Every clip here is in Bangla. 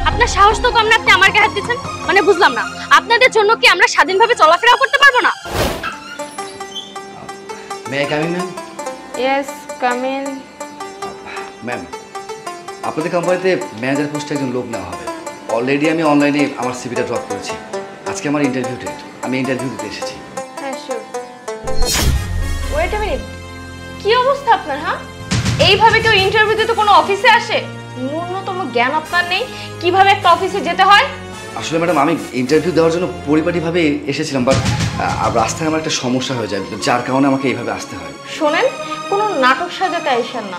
আপনার সাহস তো কম না, আপনি আমার গায়ে হাত দিচ্ছেন। মানে বুঝলাম না, আপনাদের জন্য কি আমরা স্বাধীনভাবে চলাফেরা করতে পারবো না? May I come in ma'am? Yes, come in. Ma'am, আপনাদের কোম্পানিতে ম্যানেজার পোস্টে একজন লোক নেওয়া হবে। অলরেডি আমি অনলাইনে আমার সিভিটা ড্রপ করেছি। আজকে আমার ইন্টারভিউ ডেট, আমি ইন্টারভিউ দিতে এসেছি। হ্যাঁ, শিওর। ওয়েট আ মিনিট, কি অবস্থা আপনার? হ্যাঁ, এইভাবে কেউ ইন্টারভিউ দিতে কোনো অফিসে আসে? ন্যূনতম জ্ঞান আপনার নেই কিভাবে একটা অফিসে যেতে হয়? আসলে ম্যাডাম, আমি ইন্টারভিউ দেওয়ার জন্য পরিপাটিভাবে এসেছিলাম, বাট রাস্তায় আমার একটা সমস্যা হয়ে যায়, যার কারণে আমাকে এইভাবে আসতে হয়। শোনেন, কোনো নাটক সাজাতে আইসেন না।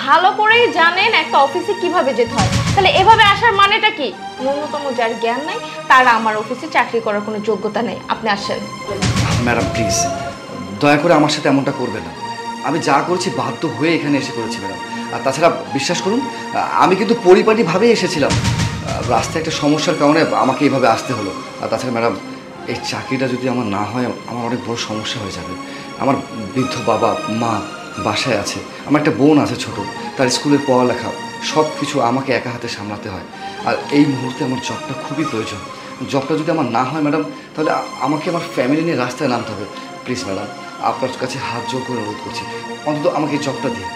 ভালো করেই জানেন একটা অফিসে কিভাবে যেতে হয়, তাহলে এভাবে আসার মানেটা কি? ন্যূনতম যার জ্ঞান নাই তার আমার অফিসে চাকরি করার কোনো যোগ্যতা নেই। আপনি আসেন। ম্যাডাম প্লিজ, দয়া করে আমার সাথে এমনটা করবেন না। আমি যা করছি বাধ্য হয়ে এখানে এসে করেছি ম্যাডাম। আর তাছাড়া বিশ্বাস করুন, আমি কিন্তু পরিপাটিভাবেই এসেছিলাম। রাস্তায় একটা সমস্যার কারণে আমাকে এইভাবে আসতে হলো। আর তাছাড়া ম্যাডাম, এই চাকরিটা যদি আমার না হয়, আমার অনেক বড় সমস্যা হয়ে যাবে। আমার বৃদ্ধ বাবা মা বাসায় আছে, আমার একটা বোন আছে ছোট, তার স্কুলের পড়ালেখা সব কিছু আমাকে একা হাতে সামলাতে হয়। আর এই মুহূর্তে আমার জবটা খুবই প্রয়োজন। জবটা যদি আমার না হয় ম্যাডাম, তাহলে আমাকে আমার ফ্যামিলি নিয়ে রাস্তায় নামতে হবে। প্লিজ ম্যাডাম, আপনার কাছে হাত জোর করে অনুরোধ করছি, অন্তত আমাকে এই জবটা দিন।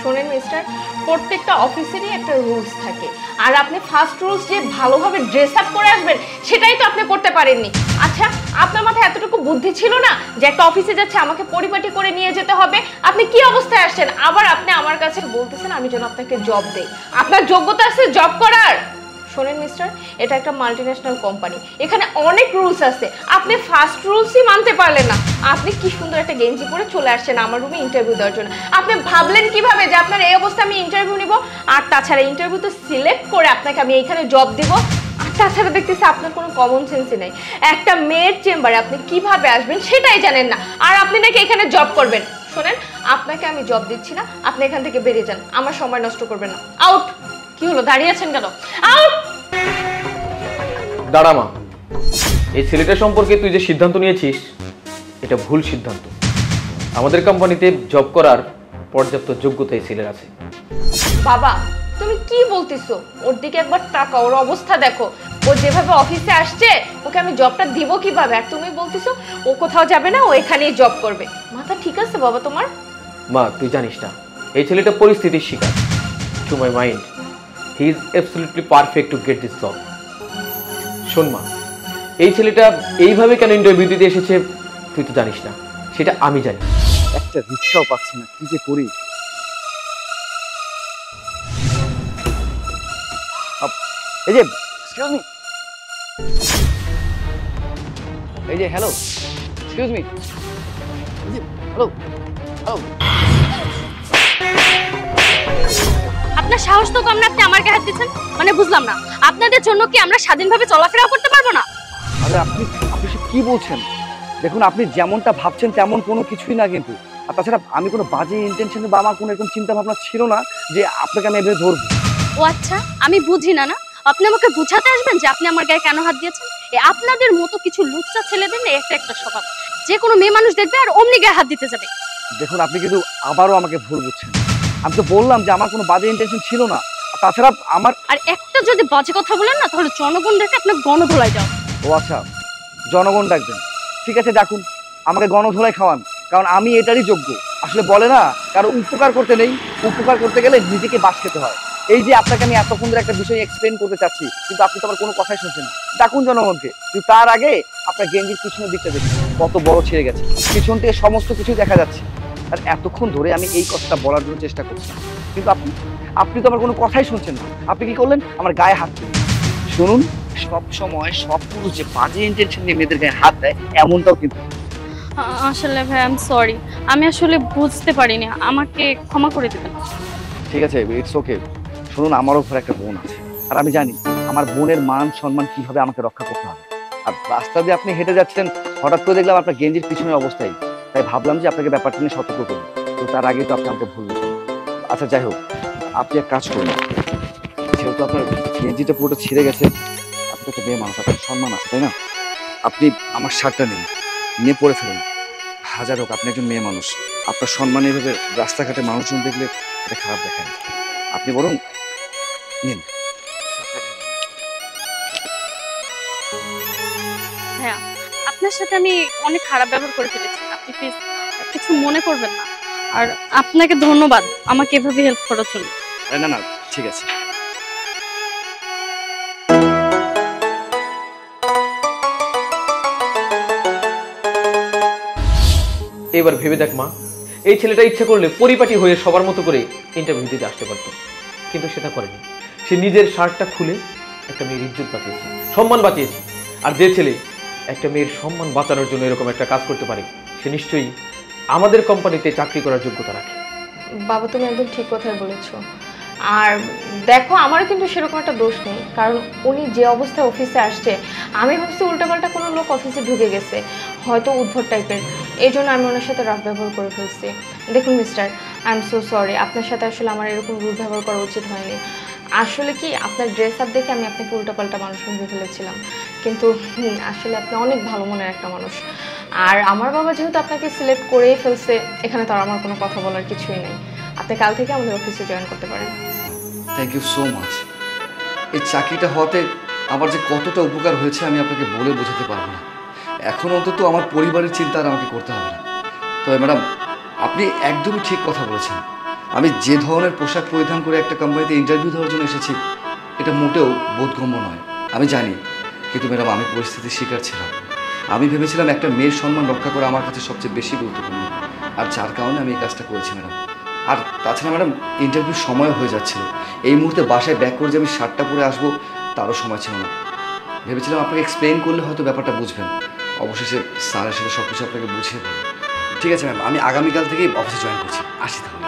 শোনেন মিস্টার, প্রত্যেকটা অফিসেরই একটা রুলস থাকে, আর আপনি ফার্স্ট রুলস যে ভালোভাবে ড্রেস আপ করে আসবেন সেটাই তো আপনি করতে পারেননি। আচ্ছা, আপনার মাথায় এতটুকু বুদ্ধি ছিল না যে একটা অফিসে যাচ্ছে আমাকে পরিপাটি করে নিয়ে যেতে হবে? আপনি কি অবস্থায় আসছেন? আবার আপনি আমার কাছে বলতেছেন আমি যেন আপনাকে জব দেই। আপনার যোগ্যতা আছে জব করার? শোনেন মিস্টার, এটা একটা মাল্টিন্যাশনাল কোম্পানি, এখানে অনেক রুলস আছে। আপনি ফার্স্ট রুলসই মানতে পারলেন না। আপনি কি সুন্দর একটা গেঞ্জি পরে চলে আসছেন আমার রুমে ইন্টারভিউ দেওয়ার জন্য। আপনি ভাবলেন কিভাবে যে আপনার এই অবস্থা আমি ইন্টারভিউ নিব? আর তাছাড়া ইন্টারভিউ তো সিলেক্ট করে আপনাকে আমি এইখানে জব দিব। আর তাছাড়া দেখতেছি আপনার কোনো কমন সেন্সই নেই। একটা মেয়ের চেম্বারে আপনি কিভাবে আসবেন সেটাই জানেন না, আর আপনি নাকি এখানে জব করবেন। শোনেন, আপনাকে আমি জব দিচ্ছি না, আপনি এখান থেকে বেরিয়ে যান, আমার সময় নষ্ট করবেন না। আউট। কি হলো, দাঁড়িয়ে আছেন কেন? আউট। দাঁড়া মা, এই ছেলেটা সম্পর্কে তুই যে সিদ্ধান্ত নিয়েছিস এটা ভুল সিদ্ধান্ত। আমাদের কোম্পানিতে জব করার পর্যাপ্ত যোগ্যতা এই ছেলের আছে। বাবা, তুমি কি বলতেছো? ওর দিকে একবার তাকাও, ওর অবস্থা দেখো। ও যেভাবে অফিসে আসছে, ওকে আমি জবটা দিব কিভাবে? আর তুমি বলতেছো ও কোথাও যাবে না, ও এখানেই জব করবে। মাথা ঠিক আছে বাবা তোমার? মা, তুই জানিস না এই ছেলেটা পরিস্থিতির শিকার। To my mind he is absolutely perfect to get this job. শোন মা, এই ছেলেটা এইভাবে কেন ইন্টারভিউ দিতে এসেছে তুই তো জানিস না, সেটা আমি জানি। একটা রিক্সাও পাচ্ছি না, কি যে করি। এই যে এক্সকিউজ মি, এই যে hello, excuse me, hello hello. আপনার সাহস তো কম না, আপনি আমার গায়ে হাত দিচ্ছেন। মানে বুঝলাম না, আপনাদের জন্য কি আমরা স্বাধীনভাবে চলাফেরা করতে পারবো না? আরে আপনি আপনি সব কি বলছেন? দেখুন, আপনি যেমনটা ভাবছেন তেমন কোনো কিছুই না কিন্তু। আর তাছাড়া আমি কোনো বাজে ইন্টেনশন বা আমার কোনো এরকম চিন্তা ভাবনা ছিল না যে আপনাকে আমি এভাবে ধরবো। ও আচ্ছা, আমি বুঝি না। না, আপনি আমাকে বুঝাতে আসবেন যে আপনি আমার গায়ে কেন হাত দিয়েছেন? আপনাদের মতো কিছু লুচ্চা ছেলেদের না একটা একটা স্বভাব, যে কোনো মেয়ে মানুষ দেখবে আর অমনি গায়ে হাত দিতে যাবে। দেখুন, আপনি কিন্তু আবারও আমাকে ভুল বুঝছেন। আমি তো বললাম যে আমার কোনো বাজে ইন্টেনশন ছিল না। তাছাড়া আমার আর একটা যদি বাজে কথা বলেন না, তাহলে জনগণ দেখে আপনার গণধোলাই যাও। ও আচ্ছা, জনগণ ডাকবেন? ঠিক আছে, ডাকুন, আমাকে গণধোলাই খাওয়ান, কারণ আমি এটারই যোগ্য। আসলে বলে না, কারো উপকার করতে নেই, উপকার করতে গেলে নিজেকে বাস খেতে হয়। এই যে আপনাকে আমি এতক্ষণ ধরে একটা বিষয় এক্সপ্লেন করতে চাচ্ছি, কিন্তু আপনি তো আমার কোনো কথাই শুনছেন না। ডাকুন জনগণকে। কিন্তু তার আগে আপনার গেঞ্জির পিছনের দিকটা দেখুন, কত বড় ছিঁড়ে গেছে। পিছন থেকে সমস্ত কিছু দেখা যাচ্ছে। আর এতক্ষণ ধরে আমি এই কথাটা বলার জন্য চেষ্টা করছি, কিন্তু আপনি তো আমার কোনো কথাই শুনছেন না। আপনি কি করলেন? আমার গায়ে হাত দিলেন। শুনুন, সব সময় সব পুরুষ যে বাজে ইন্টেনশন নিয়ে মেয়েদের গায়ে হাত দেয় এমনটাও কিন্তু। আসলে ভাই আই এম সরি, আমি আসলে বুঝতে পারিনি, আমাকে ক্ষমা করে দেবেন। ঠিক আছে, ইটস ওকে। শুনুন, আমারও ঘরে একটা বোন আছে, আর আমি জানি আমার বোনের মান সম্মান কিভাবে আমাকে রক্ষা করতে হবে। আর রাস্তা দিয়ে আপনি হেঁটে যাচ্ছেন, হঠাৎ করে দেখলাম আপনার গেঞ্জির পিছনের অবস্থায়, তাই ভাবলাম যে আপনাকে ব্যাপারটা নিয়ে সতর্ক করুন। তো তার আগেই তো আপনি আমাকে ভুল বুঝলেন। আচ্ছা যাই হোক, আপনি এক কাজ করুন, যেহেতু আপনার গেঞ্জিটা পুরোটা ছিঁড়ে গেছে, আপনি তো একটা মেয়ে মানুষ, আপনার সম্মান আছে তাই না? আপনি আমার শার্টটা নিয়ে পরে ফেলুন। হাজার হোক আপনি একজন মেয়ে মানুষ, আপনার সম্মান এইভাবে রাস্তাঘাটে মানুষজন দেখলে এটা খারাপ দেখায় না। আপনি বরং নিন। হ্যাঁ, আপনার সাথে আমি অনেক খারাপ ব্যবহার করে ফেলেছি, আপনি প্লিজ কিছু মনে করবেন না। আর আপনাকে ধন্যবাদ আমাকে এভাবে হেল্প করার জন্য। না না, ঠিক আছে। এবার ভেবে দেখ মা, এই ছেলেটা ইচ্ছে করলে পরিপাটি হয়ে সবার মতো করে ইন্টারভিউ দিতে আসতে পারত, কিন্তু সেটা করেনি। সে নিজের শার্টটা খুলে একটা মেয়ের ইজ্জত বাঁচিয়েছে, সম্মান বাঁচিয়েছে। আর যে ছেলে একটা মেয়ের সম্মান বাঁচানোর জন্য এরকম একটা কাজ করতে পারে, সে নিশ্চয়ই আমাদের কোম্পানিতে চাকরি করার যোগ্যতা রাখে। বাবা, তুমি একদম ঠিক কথাই বলেছো। আর দেখো, আমারও কিন্তু সেরকম একটা দোষ নেই, কারণ উনি যে অবস্থায় অফিসে আসছে, আমি ভাবছি উল্টাপাল্টা কোনো লোক অফিসে ঢুকে গেছে, হয়তো উদ্ভট টাইপের, এই জন্য আমি ওনার সাথে রাফ ব্যবহার করে ফেলছি। দেখুন mister, I am so sorry, আপনার সাথে আসলে আমার এরকম রুড ব্যবহার করা উচিত হয়নি। আসলে কি, আপনার ড্রেস আপ দেখে আমি আপনাকে উল্টাপাল্টা মানুষ ভেবে ফেলেছিলাম, কিন্তু আসলে আপনি অনেক ভালো মনের একটা মানুষ। আর আমার বাবা যেহেতু আপনাকে সিলেক্ট করেই ফেলছে, এখানে তো আর আমার কোনো কথা বলার কিছুই নেই। আপনি কাল থেকে আমাদের অফিসে জয়েন করতে পারেন। Thank you so much. এই চাকরিটা হওয়াতে আমার যে কতটা উপকার হয়েছে আমি আপনাকে বলে বোঝাতে পারবো না। এখন অন্তত আমার পরিবারের চিন্তা আর আমাকে করতে হবে না। তবে ম্যাডাম, আপনি একদমই ঠিক কথা বলেছেন। আমি যে ধরনের পোশাক পরিধান করে একটা কোম্পানিতে ইন্টারভিউ দেওয়ার জন্য এসেছি, এটা মোটেও বোধগম্য নয়, আমি জানি। কিন্তু ম্যাডাম, আমি পরিস্থিতির শিকার ছিলাম। আমি ভেবেছিলাম একটা মেয়ের সম্মান রক্ষা করা আমার কাছে সবচেয়ে বেশি গুরুত্বপূর্ণ, আর যার কারণে আমি এই কাজটা করেছি ম্যাডাম। আর তাছাড়া ম্যাডাম, ইন্টারভিউর সময় হয়ে যাচ্ছিল। এই মুহূর্তে বাসায় ব্যাক করে যে আমি শার্টটা পরে আসবো তারও সময় ছিল না। ভেবেছিলাম আপনাকে এক্সপ্লেইন করলে হয়তো ব্যাপারটা বুঝবেন। অবশেষে স্যারের সাথে সব কিছু আপনাকে বুঝিয়ে বলবো। ঠিক আছে ম্যাম, আমি আগামীকাল থেকেই অফিসে জয়েন করছি। আসি তাহলে।